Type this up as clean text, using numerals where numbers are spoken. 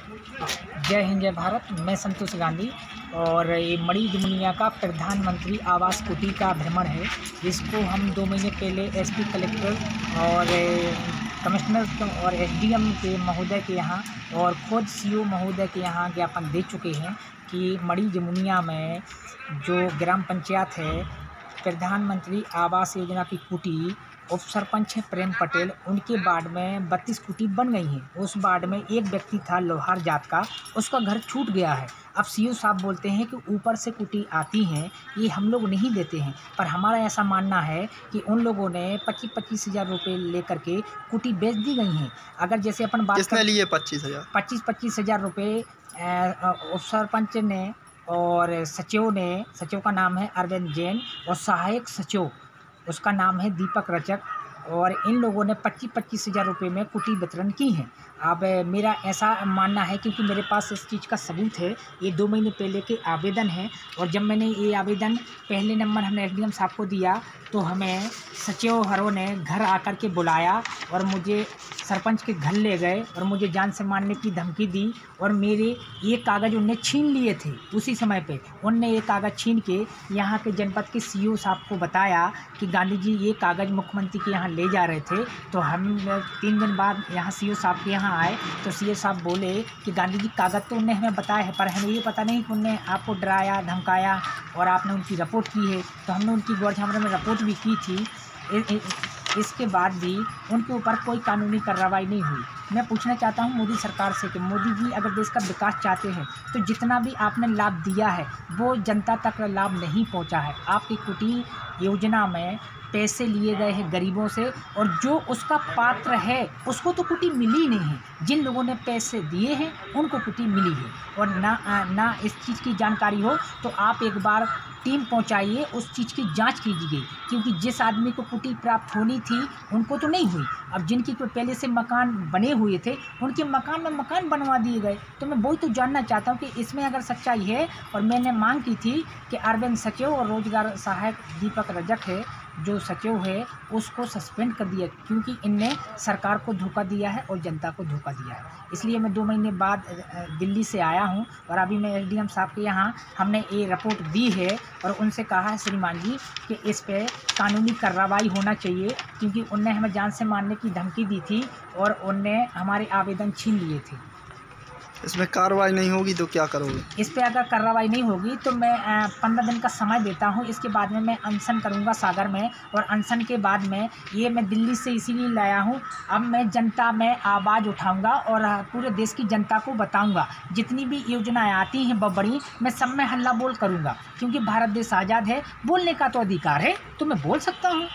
जय हिंद जय भारत। मैं संतोष गांधी और ये मणि जमुनिया का प्रधानमंत्री आवास कुटी का भ्रमण है, जिसको हम 2 महीने पहले एसपी कलेक्टर और कमिश्नर और एसडीएम के महोदय के यहाँ और खुद सीओ महोदय के यहाँ ज्ञापन दे चुके हैं कि मणि जमुनिया में जो ग्राम पंचायत है, प्रधानमंत्री आवास योजना की कुटी उप सरपंच है प्रेम पटेल, उनके वार्ड में 32 कुटी बन गई हैं। उस वार्ड में एक व्यक्ति था लोहार जात का, उसका घर छूट गया है। अब सीओ साहब बोलते हैं कि ऊपर से कुटी आती हैं, ये हम लोग नहीं देते हैं, पर हमारा ऐसा मानना है कि उन लोगों ने 25-25 हज़ार रुपये लेकर के कुटी बेच दी गई हैं। अगर जैसे अपन बात किसने लिए 25 हज़ार रुपये उप सरपंच ने और सचिव का नाम है अरविंद जैन और सहायक सचिव उसका नाम है दीपक रचक, और इन लोगों ने 25-25 हज़ार रुपये में कुटी वितरण की हैं। अब मेरा ऐसा मानना है, क्योंकि मेरे पास इस चीज़ का सबूत है, ये 2 महीने पहले के आवेदन है, और जब मैंने ये आवेदन पहले नंबर हमने एसडीएम साहब को दिया तो हमें सचिव हरों ने घर आकर के बुलाया और मुझे सरपंच के घर ले गए और मुझे जान से मारने की धमकी दी, और मेरे ये कागज़ उनने छीन लिए थे। उसी समय पे उनने ये कागज़ छीन के यहाँ के जनपद के सीओ साहब को बताया कि गांधी जी ये कागज़ मुख्यमंत्री के यहाँ ले जा रहे थे। तो हम 3 दिन बाद यहाँ सीओ साहब के यहाँ आए तो सीओ साहब बोले कि गांधी जी कागज़ तो उनने हमें बताया है, पर हमें ये पता नहीं कि उनने आपको डराया धमकाया और आपने उनकी रिपोर्ट की है। तो हमने उनकी गौरछामरा में रिपोर्ट भी की थी। इसके बाद भी उनके ऊपर कोई कानूनी कार्रवाई नहीं हुई। मैं पूछना चाहता हूं मोदी सरकार से कि मोदी जी अगर देश का विकास चाहते हैं तो जितना भी आपने लाभ दिया है वो जनता तक लाभ नहीं पहुंचा है। आपकी कुटी योजना में पैसे लिए गए हैं गरीबों से, और जो उसका पात्र है उसको तो कुटी मिली नहीं है। जिन लोगों ने पैसे दिए हैं उनको कुटी मिली है, और ना इस चीज़ की जानकारी हो तो आप एक बार टीम पहुंचाइए, उस चीज़ की जांच कीजिए, क्योंकि जिस आदमी को कुटी प्राप्त होनी थी उनको तो नहीं हुई। अब जिनकी पहले से मकान बने हुए थे उनके मकान में मकान बनवा दिए गए। तो मैं वही तो जानना चाहता हूं कि इसमें अगर सच्चाई है। और मैंने मांग की थी कि अरविंद सचिव और रोजगार सहायक दीपक रजक है जो सचिव है उसको सस्पेंड कर दिया, क्योंकि इनने सरकार को धोखा दिया है और जनता को धोखा दिया है। इसलिए मैं 2 महीने बाद दिल्ली से आया हूं, और अभी मैं एसडीएम साहब के यहाँ हमने ये रिपोर्ट दी है और उनसे कहा है श्रीमान जी कि इस पे कानूनी कार्रवाई होना चाहिए, क्योंकि उनने हमें जान से मारने की धमकी दी थी और उनने हमारे आवेदन छीन लिए थे। इसमें कार्रवाई नहीं होगी तो क्या करोगे? इस पे अगर कार्रवाई नहीं होगी तो मैं 15 दिन का समय देता हूं। इसके बाद में मैं अनशन करूंगा सागर में, और अनशन के बाद में ये मैं दिल्ली से इसीलिए लाया हूं। अब मैं जनता में आवाज़ उठाऊंगा और पूरे देश की जनता को बताऊंगा। जितनी भी योजनाएं आती हैं बड़ी, मैं सब में हल्ला बोल करूँगा, क्योंकि भारत देश आज़ाद है, बोलने का तो अधिकार है, तो मैं बोल सकता हूँ।